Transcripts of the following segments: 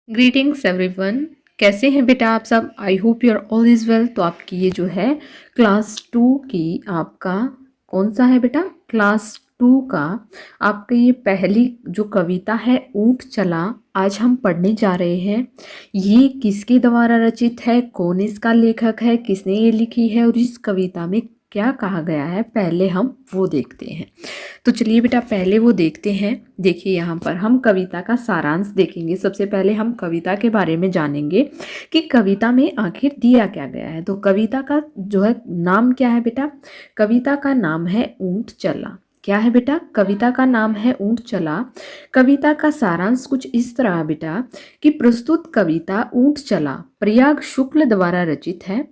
Greetings everyone. कैसे हैं बेटा आप सब? I hope your all is well. तो आपकी ये जो है क्लास 2 की आपका कौन सा है बेटा? क्लास 2 का आपका ये पहली जो कविता है ऊंट चला, आज हम पढ़ने जा रहे हैं। ये किसके द्वारा रचित है, कौन इसका लेखक है, किसने ये लिखी है और इस कविता में क्या कहा गया है, पहले हम वो देखते हैं। तो चलिए बेटा पहले वो देखते हैं। देखिए यहाँ पर हम कविता का सारांश देखेंगे। सबसे पहले हम कविता के बारे में जानेंगे कि कविता में आखिर दिया क्या गया है। तो कविता का जो है नाम क्या है बेटा? कविता का नाम है ऊंट चला। क्या है बेटा? कविता का नाम है ऊंट चला। कविता का सारांश कुछ इस तरह है बेटा कि प्रस्तुत कविता ऊंट चला प्रयाग शुक्ल द्वारा रचित है।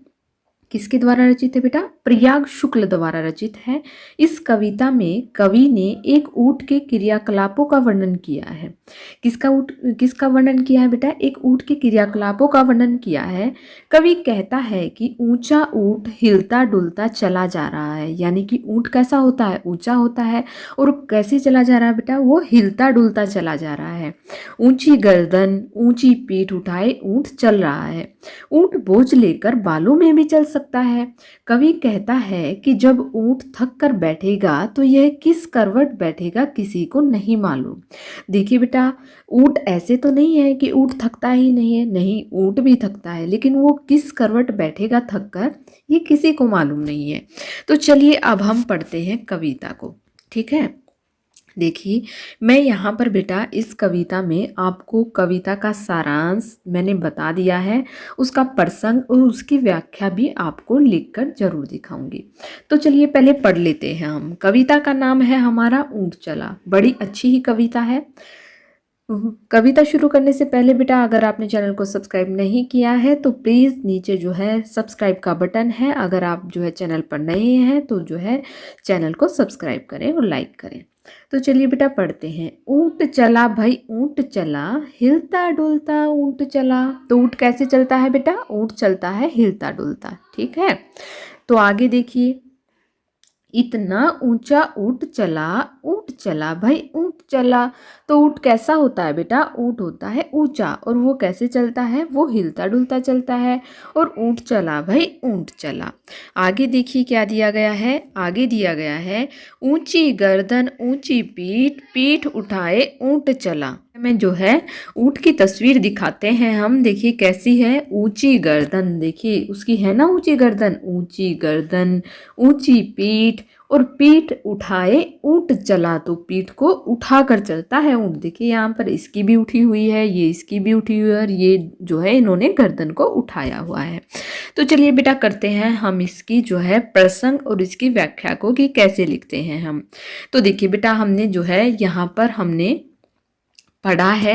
किसके द्वारा रचित है बेटा? प्रयाग शुक्ल द्वारा रचित है। इस कविता में कवि ने एक ऊंट के क्रियाकलापों का वर्णन किया है। किसका वर्णन किया है बेटा? एक ऊंट के क्रियाकलापों का वर्णन किया है। कवि कहता है कि ऊंचा ऊंट हिलता डुलता चला जा रहा है, यानी कि ऊंट कैसा होता है? ऊंचा होता है। और कैसे चला जा रहा है बेटा? वो हिलता डुलता चला जा रहा है। ऊंची गर्दन ऊंची पीठ उठाए ऊंट चल रहा है। ऊंट बोझ लेकर बालों में भी चल सकता है। कवि कहता है कि जब ऊंट थक कर बैठेगा तो यह किस करवट बैठेगा किसी को नहीं मालूम। देखिए बेटा, ऊंट ऐसे तो नहीं है कि ऊंट थकता ही नहीं है, नहीं, ऊंट भी थकता है, लेकिन वो किस करवट बैठेगा थक कर ये किसी को मालूम नहीं है। तो चलिए अब हम पढ़ते हैं कविता को, ठीक है। देखिए मैं यहाँ पर बेटा इस कविता में आपको कविता का सारांश मैंने बता दिया है, उसका प्रसंग और उसकी व्याख्या भी आपको लिखकर जरूर दिखाऊंगी। तो चलिए पहले पढ़ लेते हैं हम। कविता का नाम है हमारा ऊंट चला। बड़ी अच्छी ही कविता है। कविता शुरू करने से पहले बेटा अगर आपने चैनल को सब्सक्राइब नहीं किया है तो प्लीज़ नीचे जो है सब्सक्राइब का बटन है, अगर आप जो है चैनल पर नए हैं तो जो है चैनल को सब्सक्राइब करें और लाइक करें। तो चलिए बेटा पढ़ते हैं। ऊंट चला भाई ऊंट चला, हिलता डुलता ऊंट चला। तो ऊंट कैसे चलता है बेटा? ऊंट चलता है हिलता डुलता, ठीक है। तो आगे देखिए, इतना ऊंचा ऊंट चला भाई ऊंट चला। तो ऊंट कैसा होता है बेटा? ऊंट होता है ऊंचा। और वो कैसे चलता है? वो हिलता डुलता चलता है। और ऊंट चला भाई ऊंट चला। आगे देखिए क्या दिया गया है। आगे दिया गया है ऊंची गर्दन ऊंची पीठ पीठ उठाए ऊंट चला। में जो है ऊंट की तस्वीर दिखाते हैं हम। देखिए कैसी है? ऊंची गर्दन, देखिए उसकी है ना ऊंची गर्दन, ऊंची गर्दन ऊंची पीठ और पीठ उठाए ऊंट चला। तो पीठ को उठा कर चलता है ऊंट। देखिए यहाँ पर इसकी भी उठी हुई है, ये इसकी भी उठी हुई है और ये जो है इन्होंने गर्दन को उठाया हुआ है। तो चलिए बेटा करते हैं हम इसकी जो है प्रसंग और इसकी व्याख्या को कि कैसे लिखते हैं हम। तो देखिए बेटा हमने जो है यहाँ पर हमने पढ़ा है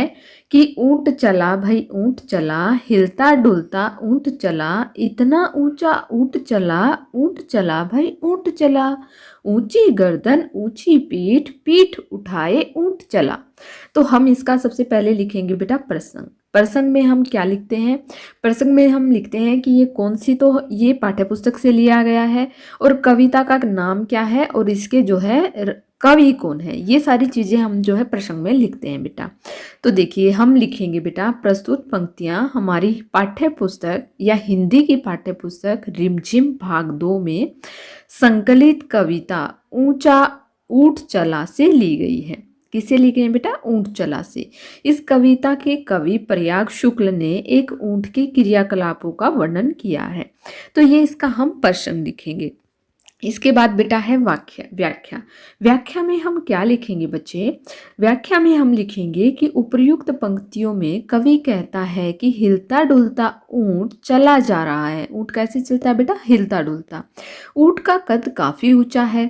कि ऊंट चला भाई ऊंट चला, हिलता डुलता ऊंट चला, इतना ऊंचा ऊंट चला भाई ऊंट चला, ऊंची गर्दन ऊंची पीठ पीठ उठाए ऊंट चला। तो हम इसका सबसे पहले लिखेंगे बेटा प्रसंग। प्रसंग में हम क्या लिखते हैं? प्रसंग में हम लिखते हैं कि ये कौन सी, तो ये पाठ्यपुस्तक से लिया गया है और कविता का नाम क्या है और इसके जो है कवि कौन है, ये सारी चीजें हम जो है प्रसंग में लिखते हैं बेटा। तो देखिए हम लिखेंगे बेटा प्रस्तुत पंक्तियां हमारी पाठ्य पुस्तक या हिंदी की पाठ्य पुस्तक रिमझिम भाग 2 में संकलित कविता ऊंचा ऊंट चला से ली गई है। किससे ली गई है बेटा? ऊंट चला से। इस कविता के कवि प्रयाग शुक्ल ने एक ऊंट के क्रियाकलापों का वर्णन किया है। तो ये इसका हम प्रसंग लिखेंगे। इसके बाद बेटा है व्याख्या। व्याख्या में हम क्या लिखेंगे बच्चे? व्याख्या में हम लिखेंगे कि उपर्युक्त पंक्तियों में कवि कहता है कि हिलता डुलता ऊंट चला जा रहा है। ऊंट कैसे चलता है बेटा? हिलता डुलता। ऊंट का कद काफी ऊंचा है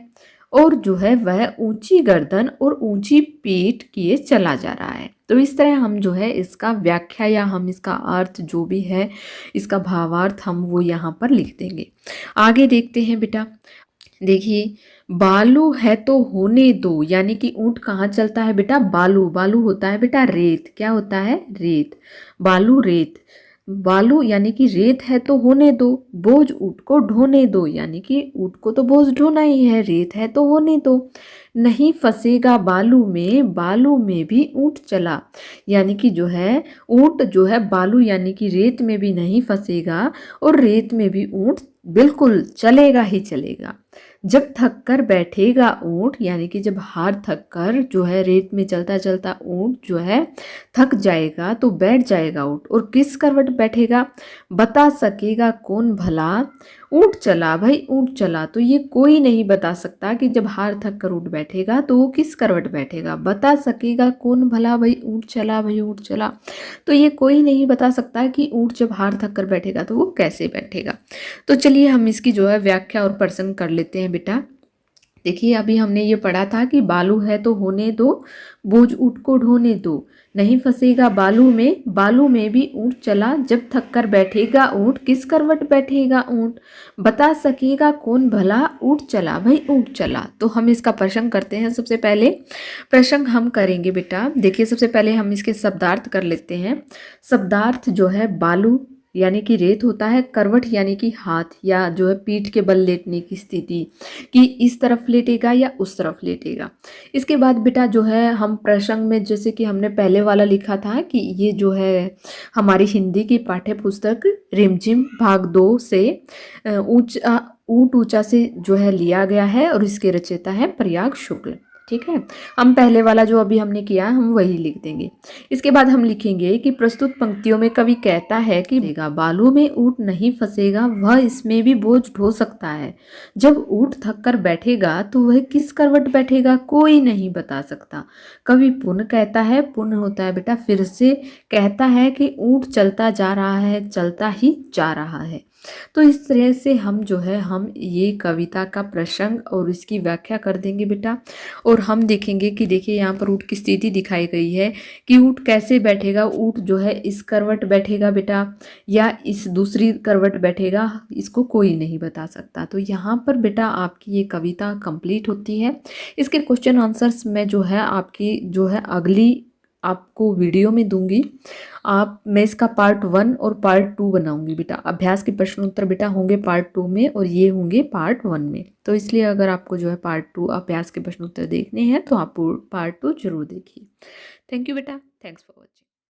और जो है वह ऊंची गर्दन और ऊंची पीठ किए चला जा रहा है। तो इस तरह हम जो है इसका व्याख्या या हम इसका अर्थ जो भी है इसका भावार्थ हम वो यहाँ पर लिख देंगे। आगे देखते हैं बेटा। देखिए बालू है तो होने दो, यानी कि ऊंट कहाँ चलता है बेटा? बालू। बालू होता है बेटा रेत। क्या होता है? रेत। बालू रेत। बालू यानी कि रेत है तो होने दो, बोझ ऊंट को ढोने दो, यानी कि ऊंट को तो बोझ ढोना ही है, रेत है तो होने दो। नहीं फंसेगा बालू में भी ऊंट चला। यानी कि जो है ऊंट जो है बालू यानी कि रेत में भी नहीं फंसेगा और रेत में भी ऊंट बिल्कुल चलेगा ही चलेगा। जब थक कर बैठेगा ऊंट यानी कि जब हार थक कर जो है रेत में चलता चलता ऊंट जो है थक जाएगा तो बैठ जाएगा ऊंट। और किस करवट बैठेगा बता सकेगा कौन भला। ऊंट चला भाई ऊंट चला, तो ये कोई नहीं बता सकता कि जब हार थक कर ऊंट बैठेगा तो वो किस करवट बैठेगा। बता सकेगा कौन भला भाई ऊंट चला भाई ऊंट चला, तो ये कोई नहीं बता सकता कि ऊंट जब हार थक कर बैठेगा तो वो कैसे बैठेगा। तो चलिए हम इसकी जो है व्याख्या और प्रश्न कर लेते हैं बेटा। देखिए अभी हमने ये पढ़ा था कि बालू है तो होने दो, बोझ ऊंट को ढोने दो। नहीं फंसेगा बालू में भी ऊंट चला। जब थक कर बैठेगा ऊंट किस करवट बैठेगा ऊंट। बता सकेगा कौन भला ऊंट चला भाई ऊंट चला। तो हम इसका प्रश्न करते हैं। सबसे पहले प्रश्न हम करेंगे बेटा। देखिए सबसे पहले हम इसके शब्दार्थ कर लेते हैं। शब्दार्थ जो है बालू यानी कि रेत होता है, करवट यानी कि हाथ या जो है पीठ के बल लेटने की स्थिति कि इस तरफ लेटेगा या उस तरफ लेटेगा। इसके बाद बेटा जो है हम प्रसंग में जैसे कि हमने पहले वाला लिखा था कि ये जो है हमारी हिंदी की पाठ्य पुस्तक रिमझिम भाग 2 से ऊंचा ऊंट ऊंचा से जो है लिया गया है और इसके रचयिता है प्रयाग शुक्ल। ठीक है, हम पहले वाला जो अभी हमने किया हम वही लिख देंगे। इसके बाद हम लिखेंगे कि प्रस्तुत पंक्तियों में कवि कहता है कि बालू में ऊंट नहीं फंसेगा, वह इसमें भी बोझ ढो सकता है। जब ऊंट थक कर बैठेगा तो वह किस करवट बैठेगा कोई नहीं बता सकता। कवि पुनः कहता है, पुनः होता है बेटा फिर से, कहता है कि ऊंट चलता जा रहा है चलता ही जा रहा है। तो इस तरह से हम जो है हम ये कविता का प्रसंग और इसकी व्याख्या कर देंगे बेटा। और हम देखेंगे कि देखिए यहाँ पर ऊंट की स्थिति दिखाई गई है कि ऊंट कैसे बैठेगा। ऊंट जो है इस करवट बैठेगा बेटा या इस दूसरी करवट बैठेगा, इसको कोई नहीं बता सकता। तो यहाँ पर बेटा आपकी ये कविता कंप्लीट होती है। इसके क्वेश्चन आंसर्स में जो है आपकी जो है अगली आपको वीडियो में दूंगी। मैं इसका पार्ट 1 और पार्ट 2 बनाऊंगी बेटा। अभ्यास के प्रश्न उत्तर बेटा होंगे पार्ट 2 में और ये होंगे पार्ट 1 में। तो इसलिए अगर आपको जो है पार्ट 2 अभ्यास के प्रश्न उत्तर देखने हैं तो आप पार्ट 2 जरूर देखिए। थैंक यू बेटा, थैंक्स फॉर वॉचिंग।